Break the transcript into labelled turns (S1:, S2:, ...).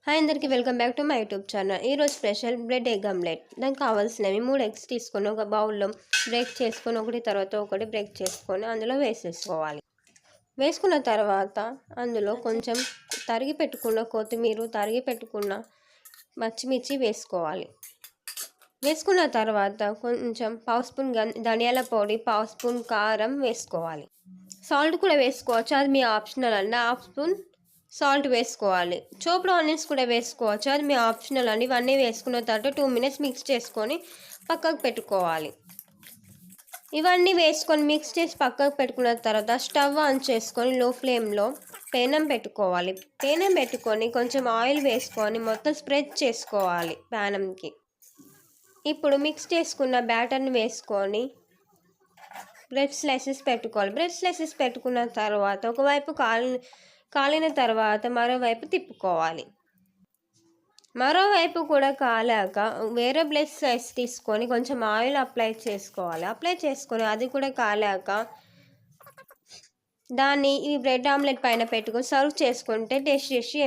S1: Hi అందరికీ welcome back to my YouTube channel. ఈరోజు special bread egg omelette. దానికి కావాల్సినవి 3 ఎగ్స్ తీసుకొని ఒక బౌల్లో బ్రేక్ చేసుకొని ఒకటి తర్వాత ఒకటి బ్రేక్ చేసుకొని అందులో వేసేసుకోవాలి. వేసుకున్న తర్వాత అందులో కొంచెం తరిగి పెట్టుకున్న కొత్తిమీర, తరిగి పెట్టుకున్న పచ్చిమిర్చి వేసుకోవాలి. వేసుకున్న తర్వాత కొంచెం పావు స్పూన్ ధనియాల పొడి, పావు స్పూన్ కారం వేసుకోవాలి. సాల్ట్ కూడా వేసుకోవచ్చు, అది మీ ఆప్షనల్ అండి. హాఫ్ స్పూన్ సాల్ట్ వేసుకోవాలి. చోప్డ్ ఆనియన్స్ కూడా వేసుకోవచ్చు, అది మీ ఆప్షనల్ అండి. ఇవన్నీ వేసుకున్న తర్వాత 2 మినిట్స్ మిక్స్ చేసుకొని పక్కకు పెట్టుకోవాలి. ఇవన్నీ వేసుకొని మిక్స్ చేసి పక్కకు పెట్టుకున్న తర్వాత స్టవ్ ఆన్ చేసుకొని లో ఫ్లేమ్లో పేనం పెట్టుకోవాలి. పేనం పెట్టుకొని కొంచెం ఆయిల్ వేసుకొని మొత్తం స్ప్రెడ్ చేసుకోవాలి ప్యానంకి. ఇప్పుడు మిక్స్ చేసుకున్న బ్యాటర్ని వేసుకొని బ్రెడ్ స్లైసెస్ పెట్టుకోవాలి. బ్రెడ్ స్లైసెస్ పెట్టుకున్న తర్వాత ఒకవైపు కాలిన తర్వాత మరోవైపు తిప్పుకోవాలి. మరోవైపు కూడా కాలాక వేరే బ్రెడ్ స్లైస్ తీసుకొని కొంచెం ఆయిల్ అప్లై చేసుకోవాలి. అప్లై చేసుకొని అది కూడా కాలాక దాన్ని ఈ బ్రెడ్ ఆమ్లెట్ పైన పెట్టుకొని సర్వ్ చేసుకుంటే టేస్ట్ చేసి